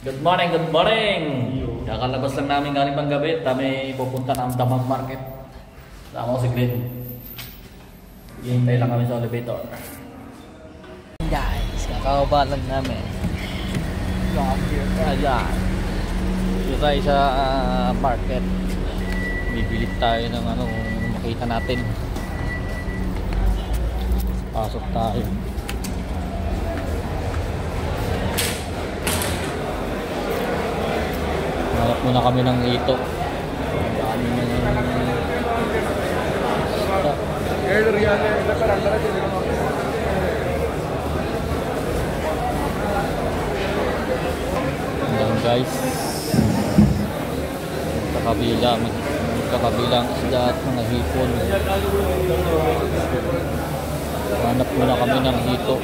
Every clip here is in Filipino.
Good morning, good morning! Kakalabas lang namin galing panggabi. Kami pupunta ng Damang Market. Sama ko si Glenn. Hihintay lang kami sa elevator. Guys, kakababa lang namin. Ayan. Dito tayo sa market. Bibili tayo ng ano kung makita natin. Pasok tayo. Hanap muna kami ng ito. Dami ng ayan guys, magkakabilang isda at mga hipon. Hanap muna kami ng hito.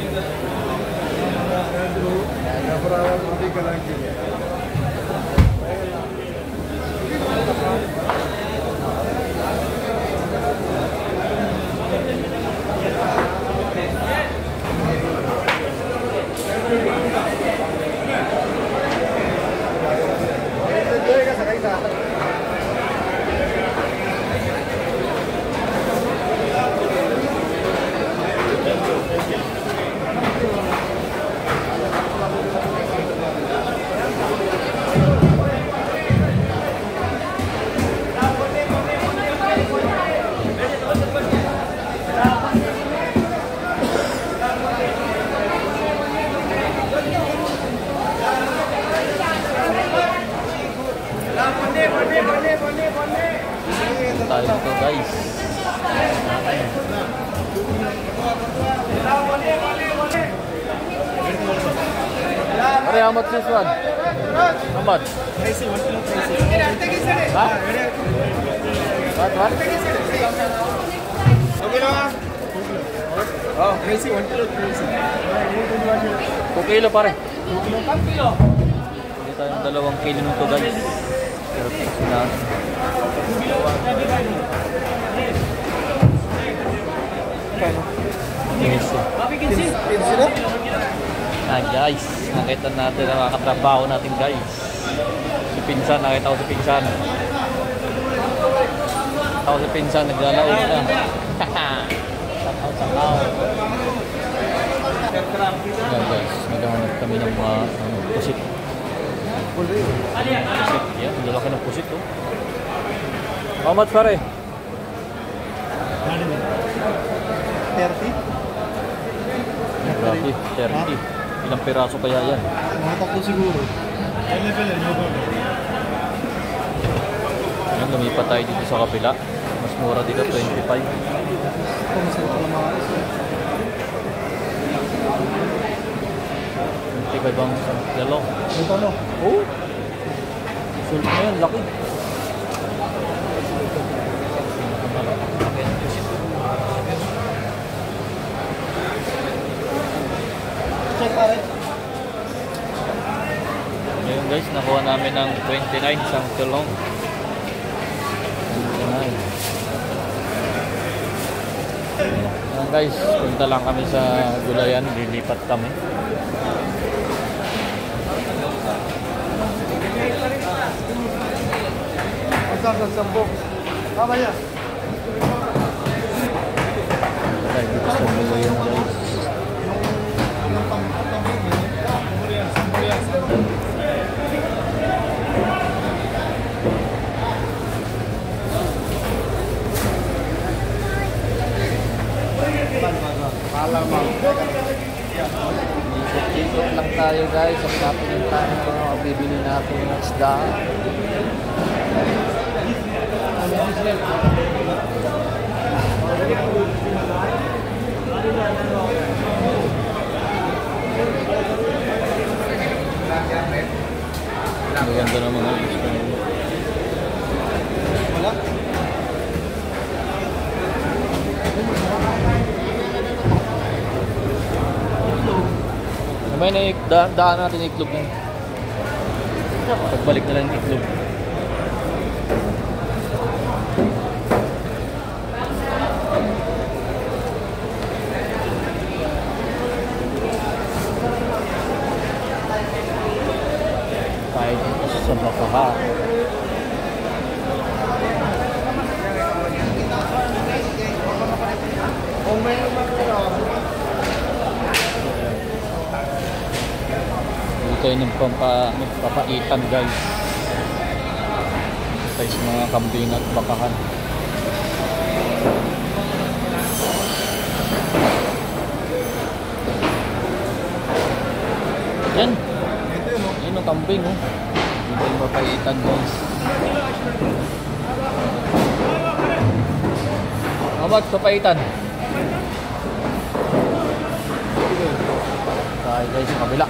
Tayo ito guys. Pare, how much this one? How much? Crazy, 1 kilo crazy. Ha? What? Okay lang. Oh, crazy, 1 kilo crazy. 2 kilo pare. 2 kilo? 4 kilo? Hindi tayo ng 2 kilo nito guys. Pero na. Guys, nakita natin ang mga katrabaho natin guys. Si Pinsan, nakita ko si Pinsan. Ako si Pinsan, naglalaog na. Sakaw. Yan guys, naghahanap kami ng mga pusit. Pusit, yan, lalaki ng pusit oh. How much pare? 30? Grabe, 30. Ilang piraso kaya yan? Mga tatlo siguro. Yan, lumipat tayo dito sa kabila. Mas mura dito, 25. Ito, masarap pala mga aras. 25 ang isang kilo. Ito ano? Oh! Sulp na yan, laki. Check pare. Ngayon guys, nakuha namin ng 29 isang kilong. 29. Ayan guys, punta lang kami sa gulayan, lilipat kami. Masarap sambok. Tama niya. Tayo dito sa gulayan guys. Ikot lang tayo guys, ang natin tayo mga bibili natin ng isda. Maganda na mga isda. Wala? May daan natin iklog na. Pagbalik na lang yung iklog. Kahit sa bakaha. Dito yung nagpapaitan guys. Ito yung mga kambing at bakahan. Yan. Yan ang kambing oh. Dito yung papaitan guys. How much papaitan? Tayo guys sa kabila.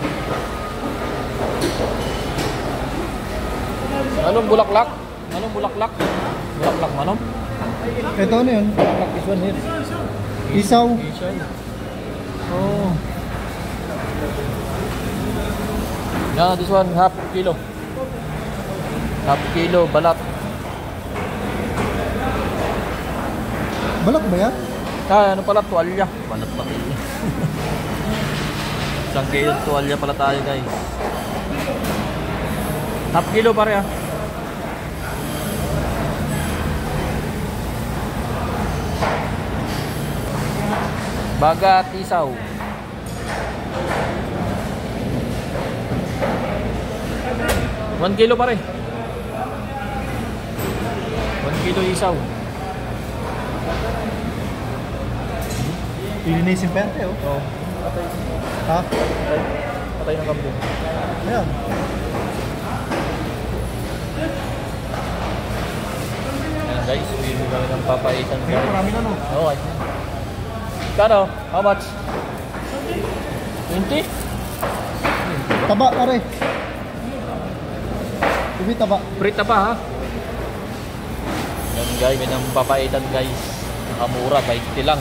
Anong bulaklak? Anong bulaklak? Bulaklak manong? Ito ano yun? Bulaklak this one here. Isaw. Isaw. Oh. Yeah, this one half kilo. Half kilo balat. Balak ba yan? Ah, ano pala tuwalya? Balat pati. Isang kilo tuwalya pala tayo guys. Half kilo pare ah. Baga at isaw. One kilo pare. 1 kilo isaw. Pili na yung simpente oh. Oh. Ha? Patay ng kambing. Ayan. Ayan guys, bili kami ng papaitan. Marami na no? Oo, okay. Kano? How much? 20? Taba pare. Ubi taba. Prita pa ha? Yan guys, may nang papaitan guys. Nakamura, 20 lang.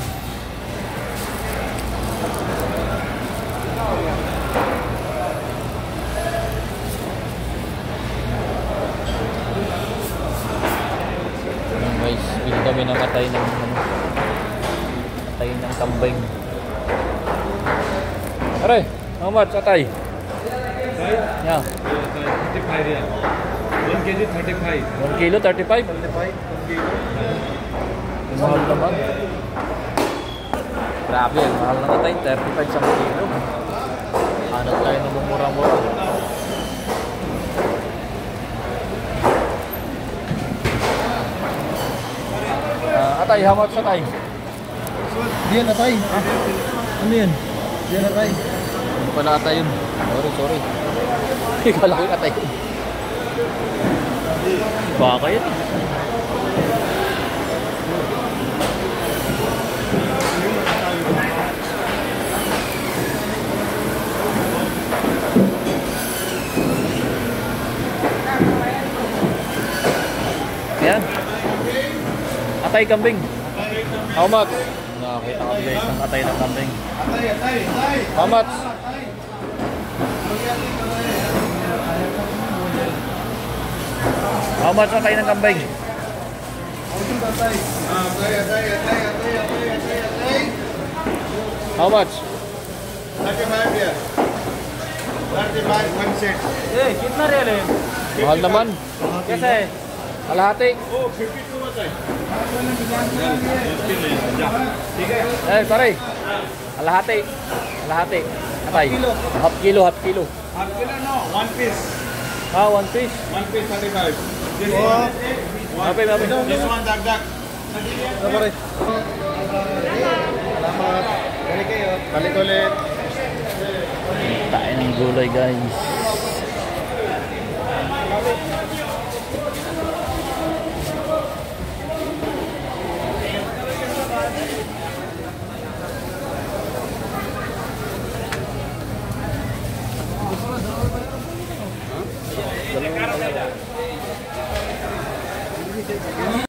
Yan guys, bili kami ng atay ng atay ng kambing. Aray, how much atay? Yeah. 35 yan. 1 kg 35. 1 kilo 35? 35, 1 kg. Mahal naman. Grabe, mahal na tayo. 35 sa kilo. Hanap tayo ng mura-mura. Atay, how much atay? Diyan atay. Ano yun? Diyan atay. Ano pala atay yun? Sorry. Kala ko yung atay yun. Baka yun. Ayan. Atay kambing. How much? Nakakita kami guys ng atay ng kambing. How much? How much atay ng kambing? How much? 35 here. 35 1 set. ए कितना रियल है Mahal naman. कैसा है Kalahati. Oh, 52 बताइए. Eh, pare. Kalahati. Kalahati. Atay. Half kilo. Half kilo no, 1 piece. Ah, 1 piece. 1 piece 35. This Oh. one. Mapi. This one dagdag. Ano pare? Salamat. Balik kayo. Balik ulit. Tayo ng gulay guys.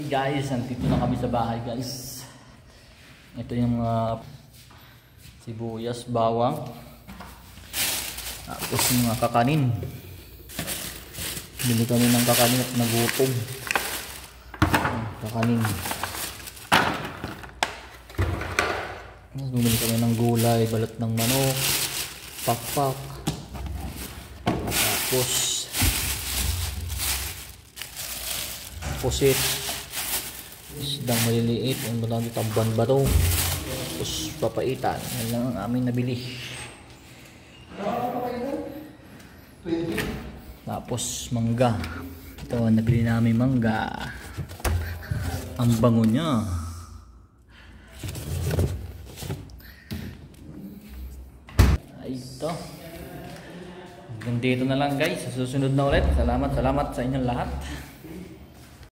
Guys, nandito na kami sa bahay guys. Ito yung mga sibuyas, bawang. Tapos yung mga kakanin. Bili kami ng kakanin at nagutom. Kakanin. Tapos bumili kami ng gulay, balat ng manok, pakpak. Tapos pusit, isdang maliliit, ang batang tamban ba to, tapos papaitan. Yan lang ang aming nabili. Tapos mangga, ito nabili namin mangga, ang bango niya. Ay, ito hanggang dito na lang guys, sa susunod na ulit. Salamat sa inyong lahat.